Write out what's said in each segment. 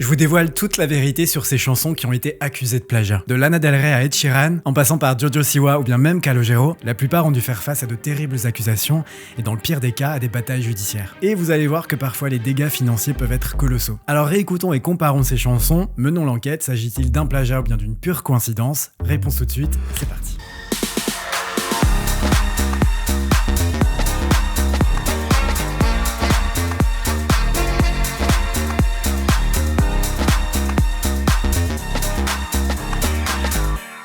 Je vous dévoile toute la vérité sur ces chansons qui ont été accusées de plagiat. De Lana Del Rey à Ed Sheeran, en passant par Jojo Siwa ou bien même Calogero, la plupart ont dû faire face à de terribles accusations et dans le pire des cas à des batailles judiciaires. Et vous allez voir que parfois les dégâts financiers peuvent être colossaux. Alors réécoutons et comparons ces chansons, menons l'enquête, s'agit-il d'un plagiat ou bien d'une pure coïncidence? Réponse tout de suite, c'est parti.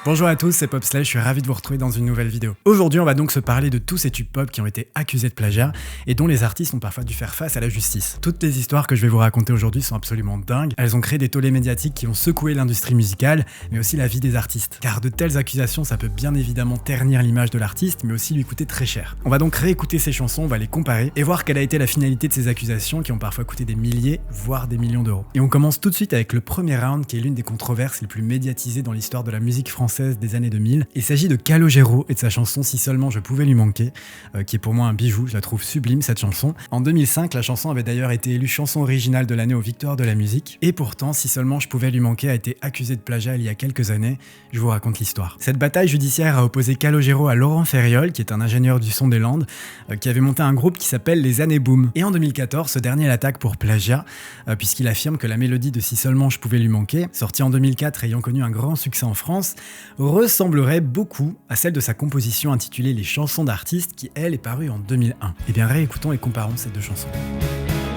Bonjour à tous, c'est Popslay, je suis ravi de vous retrouver dans une nouvelle vidéo. Aujourd'hui, on va donc se parler de tous ces tubes pop qui ont été accusés de plagiat et dont les artistes ont parfois dû faire face à la justice. Toutes les histoires que je vais vous raconter aujourd'hui sont absolument dingues. Elles ont créé des tollés médiatiques qui ont secoué l'industrie musicale, mais aussi la vie des artistes. Car de telles accusations, ça peut bien évidemment ternir l'image de l'artiste, mais aussi lui coûter très cher. On va donc réécouter ces chansons, on va les comparer et voir quelle a été la finalité de ces accusations qui ont parfois coûté des milliers, voire des millions d'euros. Et on commence tout de suite avec le premier round qui est l'une des controverses les plus médiatisées dans l'histoire de la musique française des années 2000. Il s'agit de Calogero et de sa chanson Si seulement je pouvais lui manquer, qui est pour moi un bijou, je la trouve sublime cette chanson. En 2005, la chanson avait d'ailleurs été élue chanson originale de l'année aux Victoires de la musique, et pourtant Si seulement je pouvais lui manquer a été accusée de plagiat il y a quelques années. Je vous raconte l'histoire. Cette bataille judiciaire a opposé Calogero à Laurent Ferriol, qui est un ingénieur du son des Landes, qui avait monté un groupe qui s'appelle Les Années Boom. Et en 2014, ce dernier l'attaque pour plagiat, puisqu'il affirme que la mélodie de Si seulement je pouvais lui manquer, sortie en 2004 ayant connu un grand succès en France, ressemblerait beaucoup à celle de sa composition intitulée Les chansons d'artistes qui, elle, est parue en 2001. Eh bien, réécoutons et comparons ces deux chansons.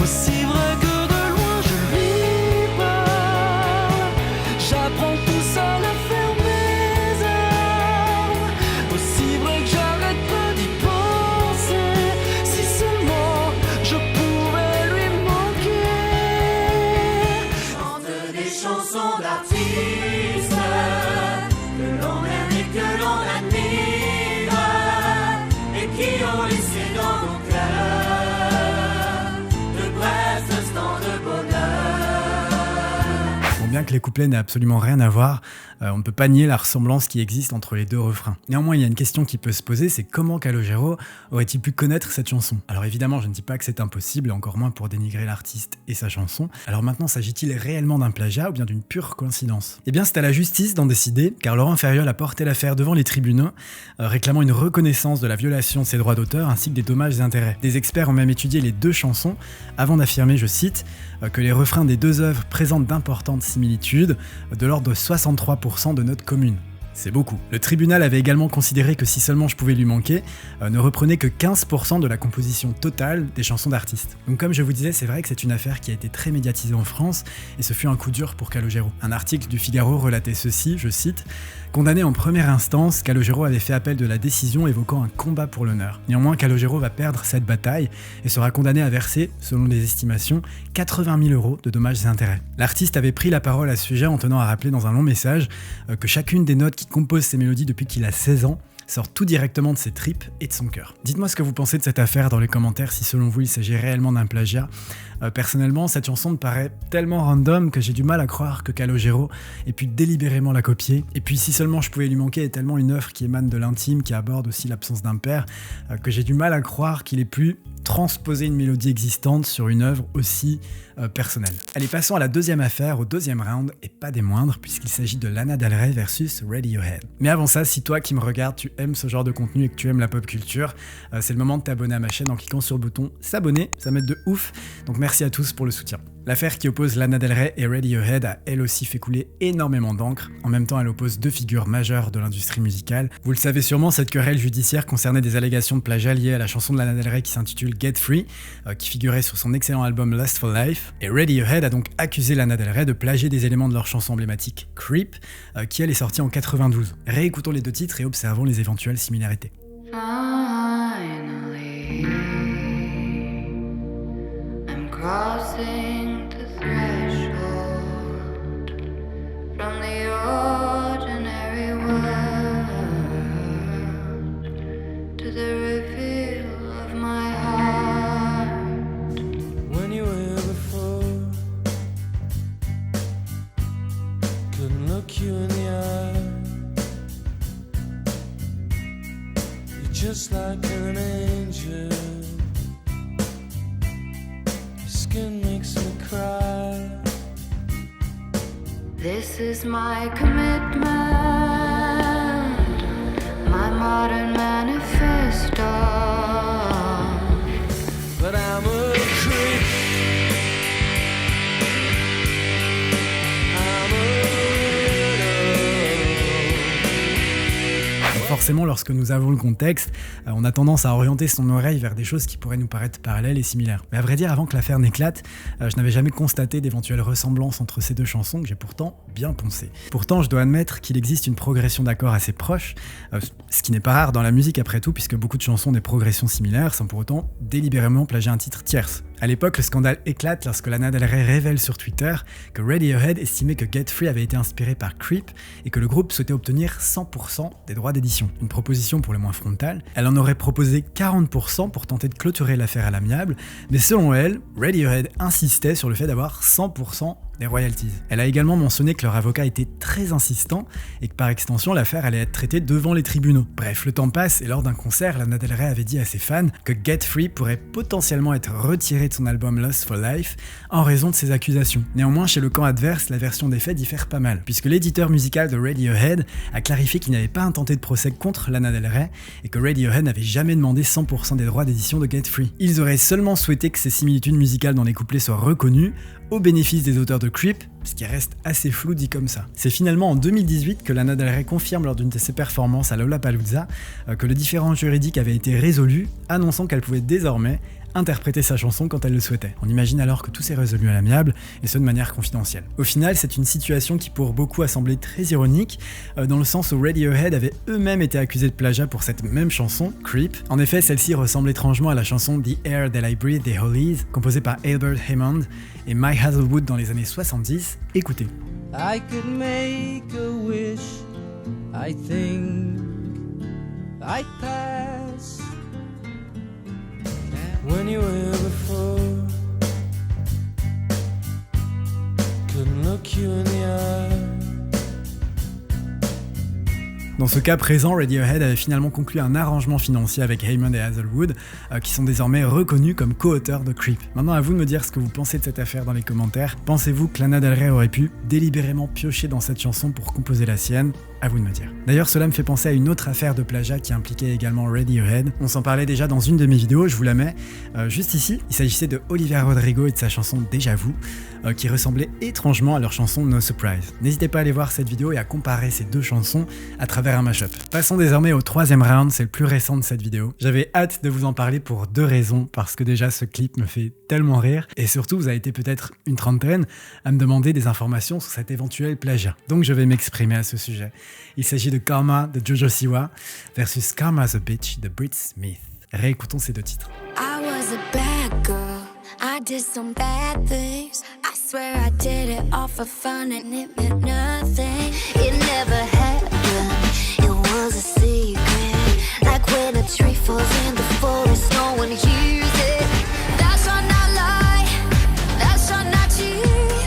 Aussi vrai que de loin je lui parle, j'apprends tout seul à faire mes armes. Aussi vrai que j'arrête pas d'y penser, si seulement je pouvais lui manquer. Chante des chansons d'artistes que l'on aime et que l'on admire, et qui ont laissé dans nos cœurs de brefs instants de bonheur. Bon, bien que les couplets n'aient absolument rien à voir, on ne peut pas nier la ressemblance qui existe entre les deux refrains. Néanmoins, il y a une question qui peut se poser, c'est comment Calogero aurait-il pu connaître cette chanson? Alors évidemment, je ne dis pas que c'est impossible, et encore moins pour dénigrer l'artiste et sa chanson. Alors maintenant, s'agit-il réellement d'un plagiat ou bien d'une pure coïncidence? Eh bien, c'est à la justice d'en décider, car Laurent Ferriol a porté l'affaire devant les tribunaux, réclamant une reconnaissance de la violation de ses droits d'auteur ainsi que des dommages et intérêts. Des experts ont même étudié les deux chansons avant d'affirmer, je cite, que les refrains des deux œuvres présentent d'importantes similitudes, de l'ordre de 63% de notes communes. C'est beaucoup. Le tribunal avait également considéré que Si seulement je pouvais lui manquer ne reprenait que 15% de la composition totale des chansons d'artistes. Donc comme je vous disais, c'est vrai que c'est une affaire qui a été très médiatisée en France et ce fut un coup dur pour Calogero. Un article du Figaro relatait ceci, je cite, « Condamné en première instance, Calogero avait fait appel de la décision évoquant un combat pour l'honneur. Néanmoins, Calogero va perdre cette bataille et sera condamné à verser, selon les estimations, 80 000 € de dommages et intérêts. » L'artiste avait pris la parole à ce sujet en tenant à rappeler dans un long message que chacune des notes qui compose ses mélodies depuis qu'il a 16 ans sort tout directement de ses tripes et de son cœur. Dites-moi ce que vous pensez de cette affaire dans les commentaires si selon vous il s'agit réellement d'un plagiat. Personnellement, cette chanson me paraît tellement random que j'ai du mal à croire que Calogero ait pu délibérément la copier. Et puis Si seulement je pouvais lui manquer est tellement une œuvre qui émane de l'intime, qui aborde aussi l'absence d'un père, que j'ai du mal à croire qu'il ait pu transposer une mélodie existante sur une œuvre aussi personnelle. Allez, passons à la deuxième affaire, au deuxième round, et pas des moindres, puisqu'il s'agit de Lana Del Rey versus Radiohead. Mais avant ça, si toi qui me regardes, tu aimes ce genre de contenu et que tu aimes la pop culture, c'est le moment de t'abonner à ma chaîne en cliquant sur le bouton s'abonner, ça m'aide de ouf, donc merci à tous pour le soutien. L'affaire qui oppose Lana Del Rey et Radiohead a elle aussi fait couler énormément d'encre. En même temps, elle oppose deux figures majeures de l'industrie musicale. Vous le savez sûrement, cette querelle judiciaire concernait des allégations de plagiat liées à la chanson de Lana Del Rey qui s'intitule Get Free, qui figurait sur son excellent album Lustful Life. Et Radiohead a donc accusé Lana Del Rey de plagier des éléments de leur chanson emblématique Creep, qui elle est sortie en 92. Réécoutons les deux titres et observons les éventuelles similarités. Finally, I'm crossing the threshold from the ordinary world to the reveal of my heart. When you were here before, couldn't look you in the eye. You're just like an angel. Your skin makes me cry. This is my commitment, my modern manifesto. But I'm a creep. I'm a weirdo. Forcément, lorsque nous avons le contexte, on a tendance à orienter son oreille vers des choses qui pourraient nous paraître parallèles et similaires. Mais à vrai dire, avant que l'affaire n'éclate, je n'avais jamais constaté d'éventuelles ressemblances entre ces deux chansons que j'ai pourtant bien poncées. Pourtant, je dois admettre qu'il existe une progression d'accords assez proche, ce qui n'est pas rare dans la musique après tout, puisque beaucoup de chansons ont des progressions similaires, sans pour autant délibérément plagier un titre tierce. À l'époque, le scandale éclate lorsque Lana Del Rey révèle sur Twitter que Radiohead estimait que Get Free avait été inspiré par Creep et que le groupe souhaitait obtenir 100% des droits d'édition. Une proposition pour le moins frontale. Elle en aurait proposé 40% pour tenter de clôturer l'affaire à l'amiable, mais selon elle, Radiohead insistait sur le fait d'avoir 100% des royalties. Elle a également mentionné que leur avocat était très insistant et que par extension l'affaire allait être traitée devant les tribunaux. Bref, le temps passe et lors d'un concert, Lana Del Rey avait dit à ses fans que Get Free pourrait potentiellement être retiré de son album Lost for Life en raison de ces accusations. Néanmoins, chez le camp adverse, la version des faits diffère pas mal, puisque l'éditeur musical de Radiohead a clarifié qu'il n'avait pas intenté de procès contre Lana Del Rey et que Radiohead n'avait jamais demandé 100% des droits d'édition de Get Free. Ils auraient seulement souhaité que ces similitudes musicales dans les couplets soient reconnues au bénéfice des auteurs de Creep, ce qui reste assez flou dit comme ça. C'est finalement en 2018 que Lana Del Rey confirme lors d'une de ses performances à Lollapalooza que le différend juridique avait été résolu, annonçant qu'elle pouvait désormais interpréter sa chanson quand elle le souhaitait. On imagine alors que tout s'est résolu à l'amiable, et ce de manière confidentielle. Au final, c'est une situation qui pour beaucoup a semblé très ironique, dans le sens où Radiohead avait eux-mêmes été accusés de plagiat pour cette même chanson, Creep. En effet, celle-ci ressemble étrangement à la chanson The Air That I Breathe des Hollies, composée par Albert Hammond et Mike Hazelwood dans les années 70. Écoutez. I could make a wish. I think I'd pass. When you were here before, couldn't look you in the eye. Dans ce cas présent, Radiohead avait finalement conclu un arrangement financier avec Hammond et Hazelwood, qui sont désormais reconnus comme co-auteurs de Creep. Maintenant, à vous de me dire ce que vous pensez de cette affaire dans les commentaires. Pensez-vous que Lana Del Rey aurait pu délibérément piocher dans cette chanson pour composer la sienne ? À vous de me dire. D'ailleurs, cela me fait penser à une autre affaire de plagiat qui impliquait également Radiohead. On s'en parlait déjà dans une de mes vidéos, je vous la mets juste ici. Il s'agissait de Olivia Rodrigo et de sa chanson Déjà Vu, qui ressemblait étrangement à leur chanson No Surprise. N'hésitez pas à aller voir cette vidéo et à comparer ces deux chansons à travers un mashup. Passons désormais au troisième round, c'est le plus récent de cette vidéo. J'avais hâte de vous en parler pour deux raisons, parce que déjà ce clip me fait tellement rire, et surtout vous avez été peut-être une trentaine à me demander des informations sur cet éventuel plagiat. Donc je vais m'exprimer à ce sujet. Il s'agit de Karma de Jojo Siwa versus Karma's a Bitch de Britt Smith. Réécoutons ces deux titres. I was a bad girl, I did some bad things. I swear I did it all for fun and it meant nothing. It never happened, it was a secret. Like when a tree falls in the forest, no one hears it. Thou shalt not lie, thou shalt not cheat.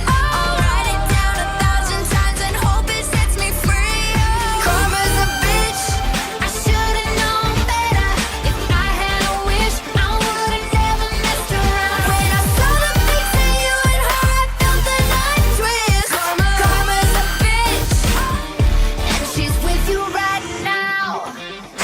I'll write it down 1,000 times and hope it sets me free. Karma's a bitch, I should've known better. If I had a wish, I would've never messed around. When I saw the pics of you and her, I felt the night twist. Karma's a bitch, and she's with you right now.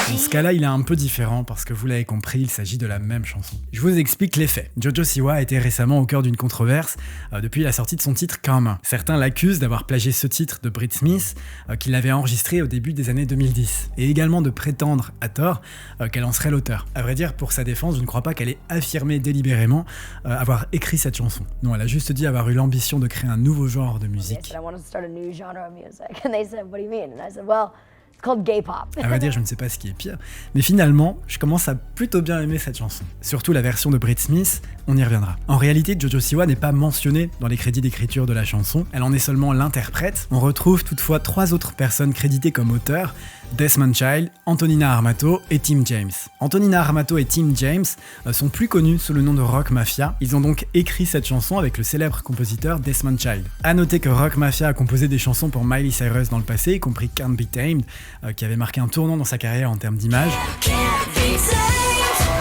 Dans ce cas-là, il est un peu différent parce que vous l'avez compris, il s'agit de la même chanson. Je vous explique les faits. Jojo Siwa a été récemment au cœur d'une controverse depuis la sortie de son titre Karma. Certains l'accusent d'avoir plagié ce titre de Britt Smith qu'il avait enregistré au début des années 2010 et également de prétendre, à tort, qu'elle en serait l'auteur. À vrai dire, pour sa défense, je ne crois pas qu'elle ait affirmé délibérément avoir écrit cette chanson. Non, elle a juste dit avoir eu l'ambition de créer un nouveau genre de musique. I wanted to start a new genre of music. And they said, what do you mean? And I said, well, it's called gay pop. À vrai dire, je ne sais pas ce qui est pire, mais finalement, je commence à plutôt bien aimer cette chanson. Surtout la version de Britt Smith, on y reviendra. En réalité, Jojo Siwa n'est pas mentionnée dans les crédits d'écriture de la chanson, elle en est seulement l'interprète. On retrouve toutefois 3 autres personnes créditées comme auteurs, Desmond Child, Antonina Armato et Tim James. Antonina Armato et Tim James sont plus connus sous le nom de Rock Mafia. Ils ont donc écrit cette chanson avec le célèbre compositeur Desmond Child. A noter que Rock Mafia a composé des chansons pour Miley Cyrus dans le passé, y compris Can't Be Tamed, qui avait marqué un tournant dans sa carrière en termes d'image. Can't be saved,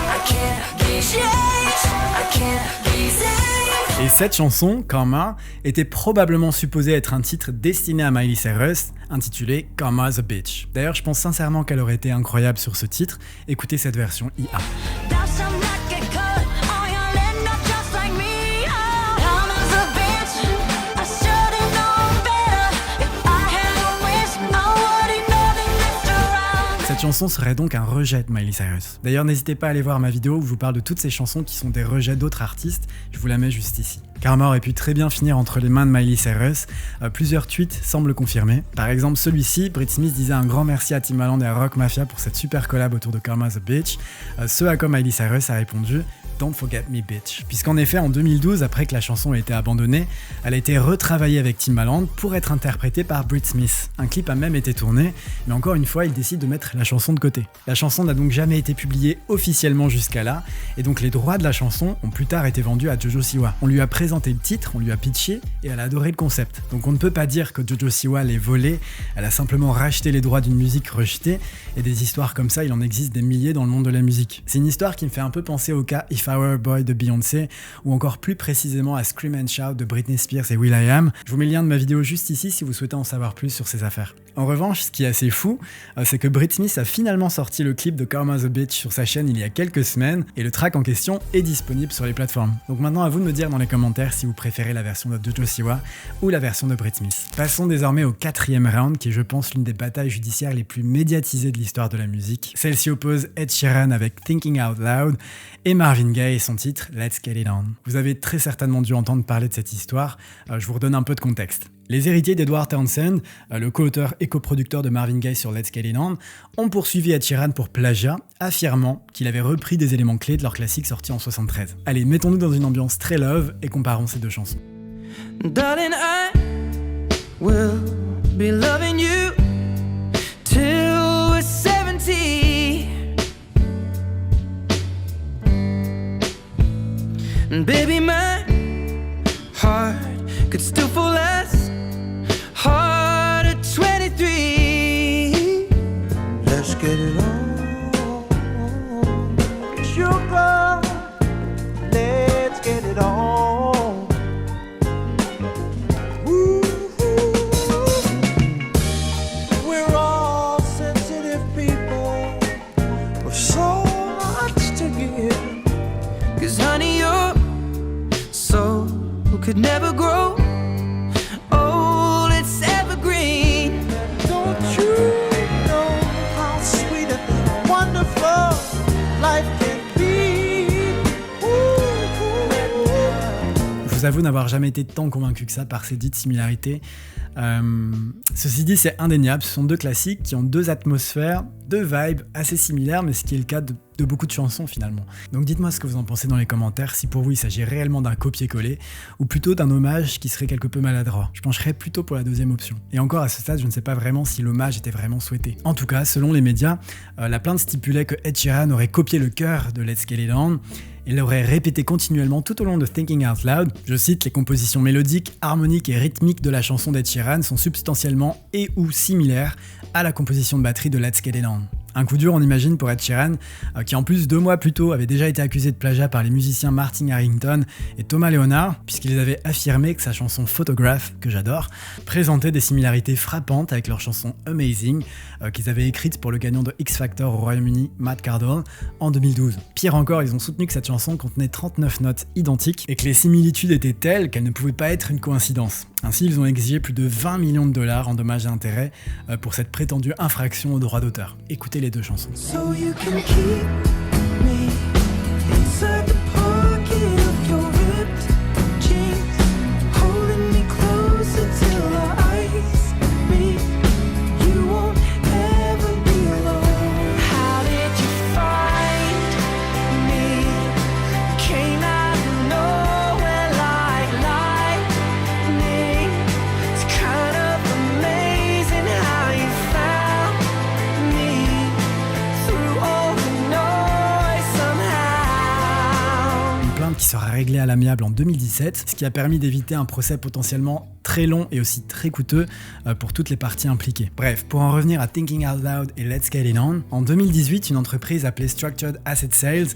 I can't be changed, I can't be saved. Et cette chanson, Karma, était probablement supposée être un titre destiné à Miley Cyrus, intitulé Karma's a Bitch. D'ailleurs, je pense sincèrement qu'elle aurait été incroyable sur ce titre. Écoutez cette version IA. Cette chanson serait donc un rejet de Miley Cyrus. D'ailleurs, n'hésitez pas à aller voir ma vidéo où je vous parle de toutes ces chansons qui sont des rejets d'autres artistes, je vous la mets juste ici. Karma aurait pu très bien finir entre les mains de Miley Cyrus, plusieurs tweets semblent confirmer. Par exemple celui-ci, Brit Smith disait un grand merci à Timbaland et à Rock Mafia pour cette super collab autour de Karma's a Bitch, ce à quoi Miley Cyrus a répondu Don't forget me bitch. Puisqu'en effet en 2012, après que la chanson ait été abandonnée, elle a été retravaillée avec Timbaland pour être interprétée par Brit Smith. Un clip a même été tourné, mais encore une fois il décide de mettre la chanson de côté. La chanson n'a donc jamais été publiée officiellement jusqu'à là, et donc les droits de la chanson ont plus tard été vendus à Jojo Siwa. On lui a présenté le titre, on lui a pitché, et elle a adoré le concept. Donc on ne peut pas dire que Jojo Siwa l'ait volé, elle a simplement racheté les droits d'une musique rejetée, et des histoires comme ça il en existe des milliers dans le monde de la musique. C'est une histoire qui me fait un peu penser au cas If I Were a Boy de Beyoncé, ou encore plus précisément à Scream and Shout de Britney Spears et will.i.am. Je vous mets le lien de ma vidéo juste ici si vous souhaitez en savoir plus sur ces affaires. En revanche, ce qui est assez fou, c'est que Brit Smith a finalement sorti le clip de Karma's a Bitch sur sa chaîne il y a quelques semaines, et le track en question est disponible sur les plateformes. Donc maintenant à vous de me dire dans les commentaires si vous préférez la version de Jojo Siwa ou la version de Brit Smith. Passons désormais au 4e round, qui est je pense l'une des batailles judiciaires les plus médiatisées de l'histoire de la musique. Celle-ci oppose Ed Sheeran avec Thinking Out Loud et Marvin Gaye et son titre Let's Get It On. Vous avez très certainement dû entendre parler de cette histoire, je vous redonne un peu de contexte. Les héritiers d'Edward Townsend, le co-auteur et coproducteur de Marvin Gaye sur Let's Get It On, ont poursuivi Ed Sheeran pour plagiat, affirmant qu'il avait repris des éléments clés de leur classique sorti en 73. Allez, mettons-nous dans une ambiance très love et comparons ces deux chansons. Darling, I will be loving you till we're 70. And baby, my heart could still fall less hard at 23. Let's get it on, sugar. Let's get it on. Ooh, we're all sensitive people with so much to give. 'Cause honey, your soul could never grow. Je vous avoue n'avoir jamais été tant convaincu que ça par ces dites similarités. Ceci dit, c'est indéniable, ce sont deux classiques qui ont deux atmosphères, deux vibes assez similaires, mais ce qui est le cas de beaucoup de chansons finalement. Donc dites-moi ce que vous en pensez dans les commentaires, si pour vous il s'agit réellement d'un copier-coller, ou plutôt d'un hommage qui serait quelque peu maladroit. Je pencherais plutôt pour la deuxième option. Et encore à ce stade, je ne sais pas vraiment si l'hommage était vraiment souhaité. En tout cas, selon les médias, la plainte stipulait que Ed Sheeran aurait copié le chœur de Let's Get It On, et l'aurait répété continuellement tout au long de Thinking Out Loud. Je cite, les compositions mélodiques, harmoniques et rythmiques de la chanson d'Ed Sheeran sont substantiellement et ou similaires à la composition de batterie de Let's Get It On. Un coup dur, on imagine, pour Ed Sheeran, qui en plus 2 mois plus tôt avait déjà été accusé de plagiat par les musiciens Martin Harrington et Thomas Leonard, puisqu'ils avaient affirmé que sa chanson Photograph, que j'adore, présentait des similarités frappantes avec leur chanson Amazing, qu'ils avaient écrite pour le gagnant de X Factor au Royaume-Uni, Matt Cardle, en 2012. Pire encore, ils ont soutenu que cette chanson contenait 39 notes identiques et que les similitudes étaient telles qu'elles ne pouvaient pas être une coïncidence. Ainsi, ils ont exigé plus de 20 millions de dollars en dommages et intérêts pour cette prétendue infraction aux droits d'auteur. Écoutez les deux chansons. So you can keep me inside the pocket of your ripped jeans, holding me closer till our eyes meet. You won't ever be alone. How did you find me? Came out of nowhere like lightning. It's kind of amazing how you found me. Through all the noise, somehow réglé à l'amiable en 2017, ce qui a permis d'éviter un procès potentiellement très long et aussi très coûteux pour toutes les parties impliquées. Bref, pour en revenir à Thinking Out Loud et Let's Get It On, en 2018, une entreprise appelée Structured Asset Sales,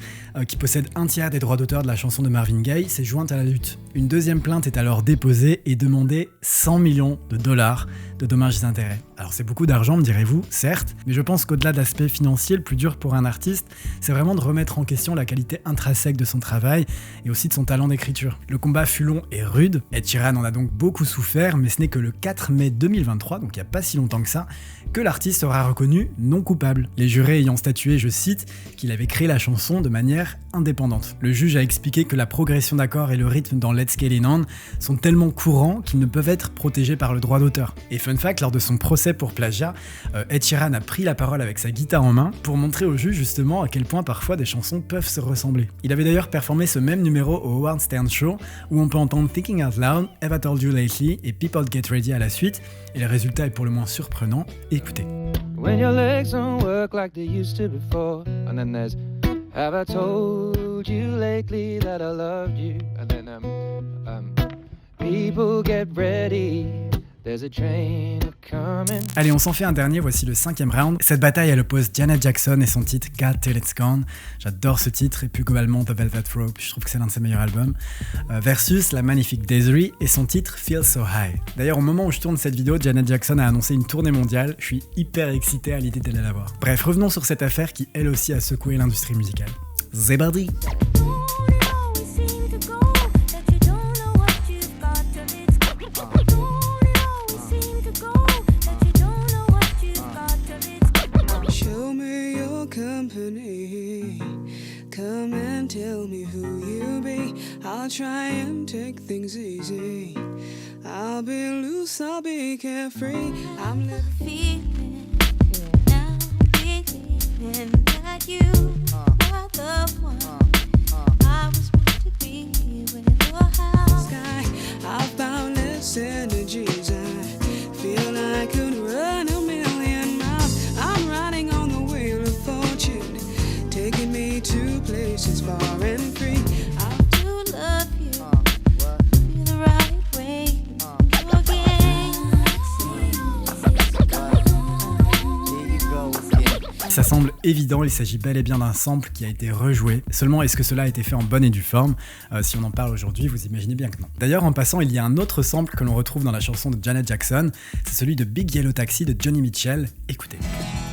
qui possède un tiers des droits d'auteur de la chanson de Marvin Gaye, s'est jointe à la lutte. Une deuxième plainte est alors déposée et demandait 100 millions de dollars de dommages et intérêts. Alors c'est beaucoup d'argent, me direz-vous, certes, mais je pense qu'au-delà de l'aspect financier, le plus dur pour un artiste, c'est vraiment de remettre en question la qualité intrinsèque de son travail et aussi de son talent d'écriture. Le combat fut long et rude, Ed Sheeran en a donc beaucoup souffert, mais ce n'est que le 4 mai 2023, donc il n'y a pas si longtemps que ça, que l'artiste sera reconnu non coupable. Les jurés ayant statué, je cite, qu'il avait créé la chanson de manière indépendante. Le juge a expliqué que la progression d'accords et le rythme dans Let's Get It On sont tellement courants qu'ils ne peuvent être protégés par le droit d'auteur. Et fun fact, lors de son procès pour plagiat, Ed Sheeran a pris la parole avec sa guitare en main pour montrer au juge justement à quel point parfois des chansons peuvent se ressembler. Il avait d'ailleurs performé ce même numéro au Howard Stern Show où on peut entendre Thinking Out Loud, Have I Told You Lately et People Get Ready à la suite, et le résultat est pour le moins surprenant. Écoutez. When your legs don't work like they used to before, and then there's have I told you lately that I loved you, and then people get ready. There's a train coming. Allez, on s'en fait un dernier, voici le 5e round. Cette bataille, elle oppose Janet Jackson et son titre God Till It's Gone. J'adore ce titre, et plus globalement The Velvet Rope, je trouve que c'est l'un de ses meilleurs albums. Versus la magnifique Desiree et son titre Feel So High. D'ailleurs, au moment où je tourne cette vidéo, Janet Jackson a annoncé une tournée mondiale. Je suis hyper excité à l'idée d'aller la voir. Bref, revenons sur cette affaire qui, elle aussi, a secoué l'industrie musicale. Zebadi. Come and tell me who you be. I'll try and take things easy. I'll be loose, I'll be carefree. I'm Feeling now, feeling that you are the one I was meant to be with your house. sky. I've boundless energies. I feel I could run a million miles. I'm riding on the wheel of fortune, taking me to places far and free. I do love you, feel the right way. You again, Ça semble évident, il s'agit bel et bien d'un sample qui a été rejoué. Seulement, est-ce que cela a été fait en bonne et due forme ? Si on en parle aujourd'hui, vous imaginez bien que non. D'ailleurs, en passant, il y a un autre sample que l'on retrouve dans la chanson de Janet Jackson. C'est celui de Big Yellow Taxi de Johnny Mitchell. Écoutez.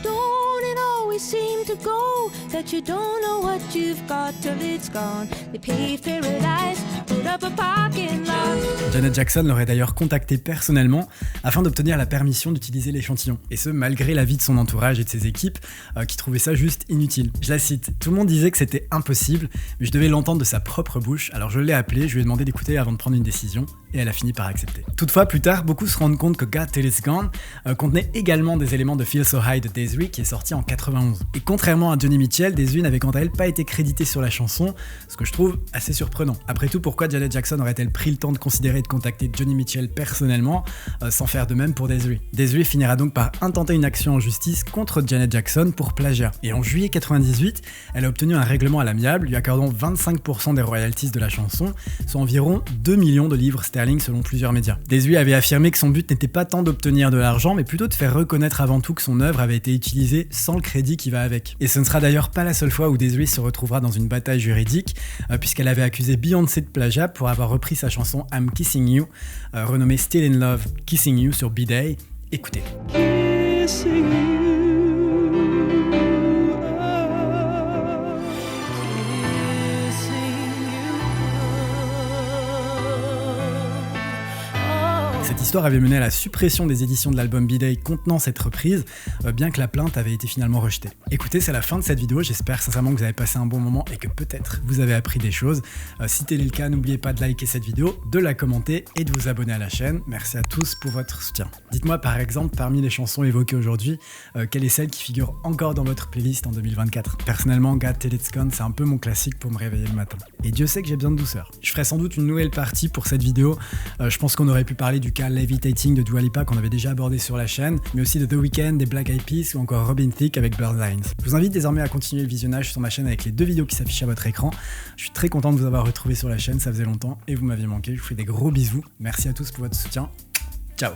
don't it always seem to go that you don't know what you've got till it's gone. They paved paradise, put up a parking lot. Janet Jackson l'aurait d'ailleurs contacté personnellement afin d'obtenir la permission d'utiliser l'échantillon. Et ce, malgré l'avis de son entourage et de ses équipes qui trouvaient ça juste inutile. Je la cite, tout le monde disait que c'était impossible, mais je devais l'entendre de sa propre bouche, alors je l'ai appelée, je lui ai demandé d'écouter avant de prendre une décision, et elle a fini par accepter. Toutefois, plus tard, beaucoup se rendent compte que God Till It's Gone contenait également des éléments de Feel So High de Desiree qui est sorti en 91. Et contrairement à Johnny Mitchell, Desiree n'avait quant à elle pas été créditée sur la chanson, ce que je trouve assez surprenant. Après tout, pourquoi Janet Jackson aurait-elle pris le temps de considérer et de contacter Johnny Mitchell personnellement, sans faire de même pour Desiree ? Desiree finira donc par intenter une action en justice contre Janet Jackson pour plagiat. Et en juillet 98, elle a obtenu un règlement à l'amiable, lui accordant 25% des royalties de la chanson, soit environ 2 millions de livres sterling selon plusieurs médias. Desiree avait affirmé que son but n'était pas tant d'obtenir de l'argent, mais plutôt de faire reconnaître avant tout que son œuvre avait été utilisée sans le crédit qui va avec. Et ce ne sera d'ailleurs pas la seule fois où Desiree se retrouvera dans une bataille juridique, puisqu'elle avait accusé Beyoncé de plagiat pour avoir repris sa chanson I'm Kissing You, renommée Still in Love Kissing You sur B-Day. Écoutez. kissing you. Cette histoire avait mené à la suppression des éditions de l'album B-Day contenant cette reprise, bien que la plainte avait été finalement rejetée. Écoutez, c'est la fin de cette vidéo, j'espère sincèrement que vous avez passé un bon moment et que peut-être vous avez appris des choses. Si tel est le cas, n'oubliez pas de liker cette vidéo, de la commenter et de vous abonner à la chaîne. Merci à tous pour votre soutien. Dites-moi par exemple, parmi les chansons évoquées aujourd'hui, quelle est celle qui figure encore dans votre playlist en 2024 ? Personnellement, God Till It's Gone, c'est un peu mon classique pour me réveiller le matin. Et Dieu sait que j'ai besoin de douceur. Je ferai sans doute une nouvelle partie pour cette vidéo, je pense qu'on aurait pu parler du cas Levitating de Dua Lipa qu'on avait déjà abordé sur la chaîne, mais aussi de The Weeknd, des Black Eyed Peas ou encore Robin Thicke avec Blurred Lines. Je vous invite désormais à continuer le visionnage sur ma chaîne avec les 2 vidéos qui s'affichent à votre écran. Je suis très content de vous avoir retrouvé sur la chaîne, ça faisait longtemps et vous m'aviez manqué. Je vous fais des gros bisous. Merci à tous pour votre soutien. Ciao.